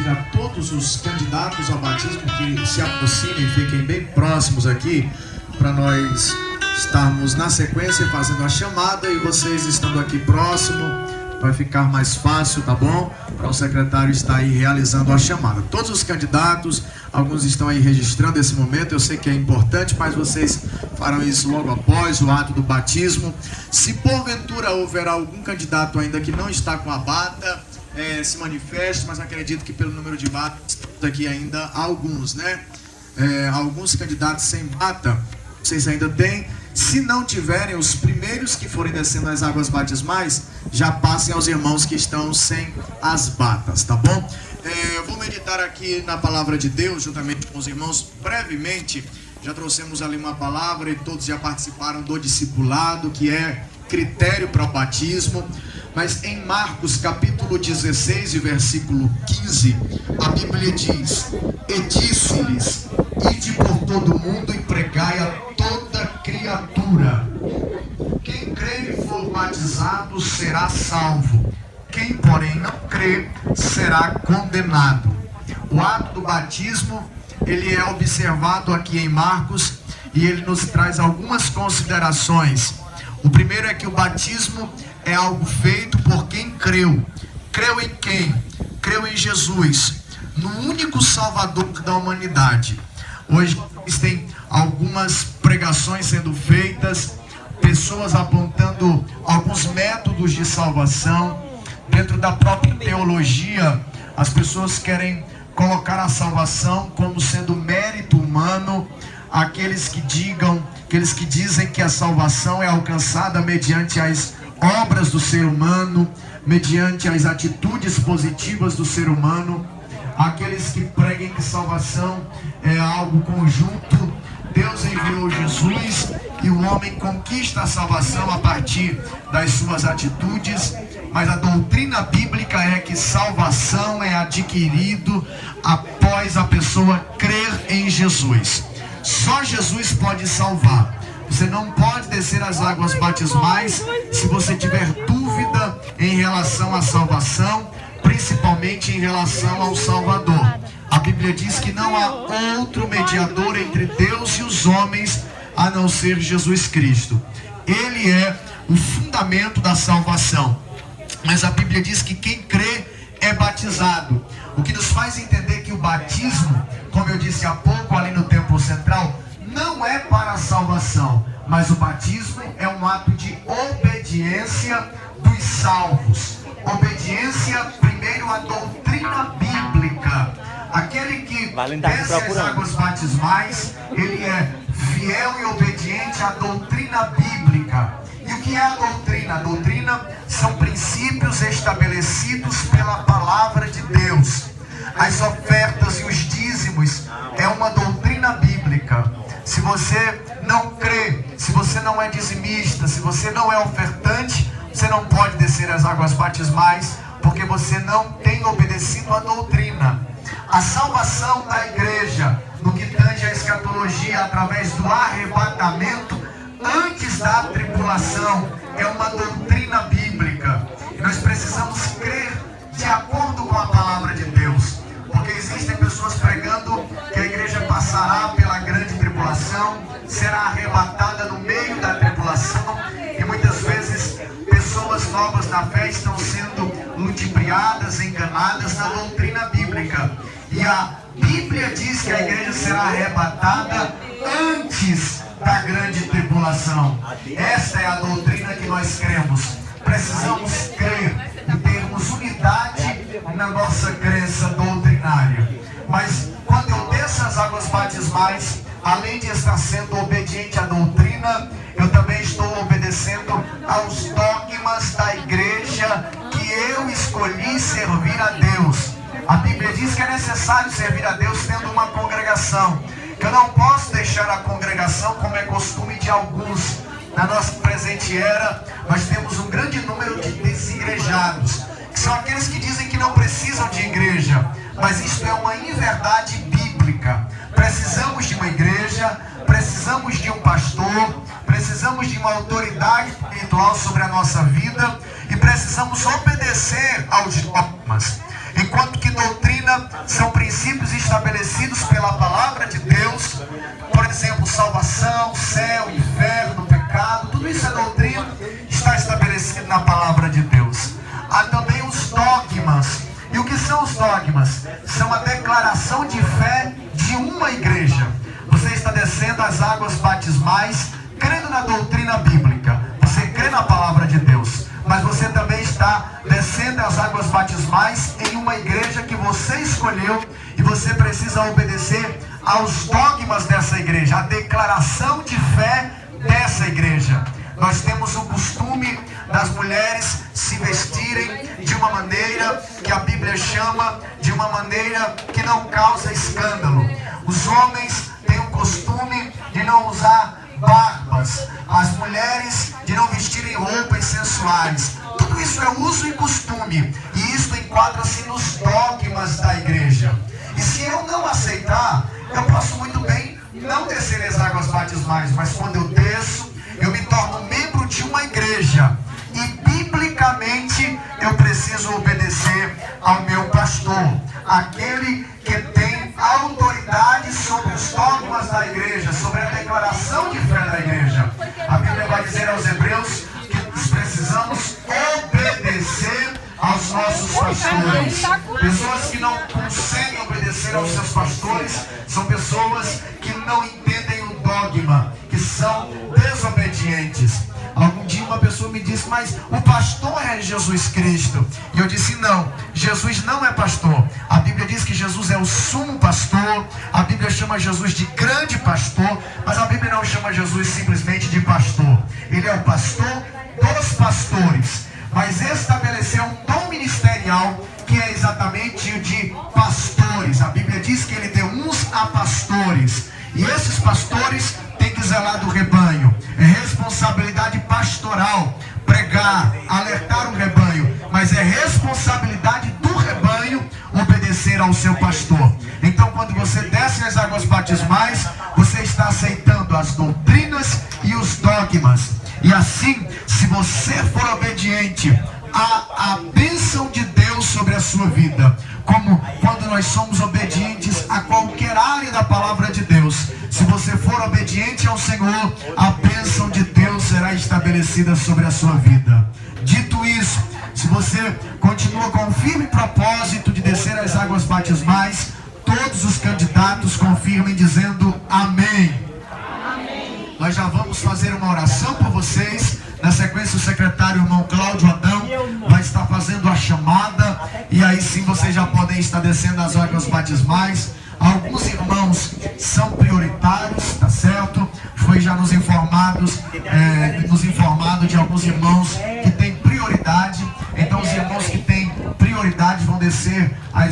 pedir a todos os candidatos ao batismo que se aproximem, fiquem bem próximos aqui, para nós estarmos na sequência fazendo a chamada, e vocês estando aqui próximo, vai ficar mais fácil, tá bom? Para o secretário estar aí realizando a chamada. Todos os candidatos, alguns estão aí registrando esse momento, eu sei que é importante, mas vocês farão isso logo após o ato do batismo. Se porventura houver algum candidato ainda que não está com a bata, se manifeste, mas acredito que pelo número de batas, aqui ainda há alguns, né? Alguns candidatos sem bata, vocês ainda têm. Se não tiverem, os primeiros que forem descendo as águas batismais, já passem aos irmãos que estão sem as batas, tá bom? Eu vou meditar aqui na palavra de Deus, juntamente com os irmãos, brevemente. Já trouxemos ali uma palavra e todos já participaram do discipulado, que é critério para o batismo. Mas em Marcos capítulo 16 e versículo 15, a Bíblia diz: e disse-lhes, ide por todo o mundo e pregai a toda criatura. Quem crer e for batizado será salvo. Quem, porém, não crer será condenado. O ato do batismo, ele é observado aqui em Marcos, e ele nos traz algumas considerações. O primeiro é que o batismo é algo feito por quem creu. Creu em quem? Creu em Jesus, no único Salvador da humanidade. Hoje existem algumas pregações sendo feitas, pessoas apontando alguns métodos de salvação. Dentro da própria teologia, as pessoas querem colocar a salvação como sendo mérito humano. Aqueles que dizem que a salvação é alcançada mediante as obras do ser humano, mediante as atitudes positivas do ser humano. Aqueles que preguem que salvação é algo conjunto. Deus enviou Jesus e o homem conquista a salvação a partir das suas atitudes. Mas a doutrina bíblica é que salvação é adquirido após a pessoa crer em Jesus. Só Jesus pode salvar. Você não pode descer as águas batismais se você tiver dúvida em relação à salvação, principalmente em relação ao Salvador. A Bíblia diz que não há outro mediador entre Deus e os homens a não ser Jesus Cristo. Ele é o fundamento da salvação. Mas a Bíblia diz que quem crê é batizado. O que nos faz entender que o batismo, como eu disse há pouco ali no templo central, não é para a salvação, mas o batismo é um ato de obediência dos salvos. Obediência primeiro à doutrina bíblica. Aquele que desce as águas batismais, ele é fiel e obediente à doutrina bíblica. E o que é a doutrina? A doutrina são princípios estabelecidos pela palavra de Deus. As ofertas e os dízimos é uma doutrina bíblica. Se você não crê, se você não é dizimista, se você não é ofertante, você não pode descer as águas batismais, porque você não tem obedecido a doutrina. A salvação da igreja, no que tange a escatologia, através do arrebatamento, antes da tribulação, é uma doutrina bíblica. E nós precisamos crer de acordo com a palavra de Deus. Porque existem pessoas pregando que a igreja passará pela grande tribulação, será arrebatada no meio da tribulação, e muitas vezes pessoas novas na fé estão sendo ludibriadas, enganadas na doutrina bíblica. E a Bíblia diz que a igreja será arrebatada antes da grande tribulação. Esta é a doutrina que nós cremos. Precisamos crer e termos unidade na nossa crença doutrinária. Mas quando eu desço as águas batismais, além de estar sendo obediente à doutrina, eu também estou obedecendo aos dogmas da igreja que eu escolhi servir a Deus. A Bíblia diz que é necessário servir a Deus tendo uma congregação. Eu não posso deixar a congregação como é costume de alguns. Na nossa presente era, nós temos um grande número de desigrejados, que são aqueles que dizem que não precisam de igreja. Mas isso é uma inverdade bíblica. Precisamos de uma igreja, precisamos de um pastor, precisamos de uma autoridade espiritual sobre a nossa vida e precisamos obedecer aos dogmas. Enquanto que doutrina salvação, céu, inferno, pecado, tudo isso é doutrina, está estabelecido na palavra de Deus. Há também os dogmas. E o que são os dogmas? São a declaração de fé de uma igreja. Você está descendo as águas batismais, crendo na doutrina bíblica. Você crê na palavra de Deus. Mas você também está descendo as águas batismais em uma igreja que você escolheu. E você precisa obedecer aos dogmas dessa igreja, a declaração de fé dessa igreja. Nós temos o costume das mulheres se vestirem de uma maneira que a Bíblia chama de uma maneira que não causa escândalo. Os homens têm o costume de não usar barbas, as mulheres de não vestirem roupas sensuais. Tudo isso é uso e costume, e isso enquadra-se nos dogmas da igreja. E se eu não aceitar, eu posso muito bem não descer as águas batismais, mas quando eu desço, eu me torno membro de uma igreja. E biblicamente eu preciso obedecer ao meu pastor, aquele que tem autoridade sobre os dogmas da igreja, sobre a declaração de fé da igreja. A Bíblia vai dizer aos Hebreus que nós precisamos obedecer aos nossos pastores. Pessoas que não conseguem obedecer aos seus pastores são pessoas que não entendem o dogma, que são desobedientes. Algum dia uma pessoa me disse, mas o pastor é Jesus Cristo. E eu disse, não, Jesus não é pastor. A Bíblia diz que Jesus é o sumo pastor. A Bíblia chama Jesus de grande pastor. Mas a Bíblia não chama Jesus simplesmente de pastor. Ele é o pastor dos pastores. Mas estabeleceu um dom ministerial que é exatamente o de pastores. A Bíblia diz que ele deu uns a pastores. E esses pastores têm que zelar do rebanho. É responsabilidade pastoral pregar, alertar o rebanho. Mas é responsabilidade do rebanho obedecer ao seu pastor. Então quando você desce as águas batismais, você está aceitando as doutrinas e os dogmas. E assim, se você for obediente, há a bênção de Deus sobre a sua vida. Como quando nós somos obedientes a qualquer área da palavra de Deus. Se você for obediente ao Senhor, a bênção de Deus será estabelecida sobre a sua vida. Dito isso, se você continua com o firme propósito de descer as águas batismais, todos os candidatos confirmem dizendo amém. Nós já vamos fazer uma oração por vocês. Na sequência, o secretário irmão Cláudio Adão vai estar fazendo a chamada. E aí sim vocês já podem estar descendo as águas batismais. Alguns irmãos são prioritários, tá certo? Foi já nos informado de alguns irmãos que têm prioridade. Então os irmãos que têm prioridade vão descer as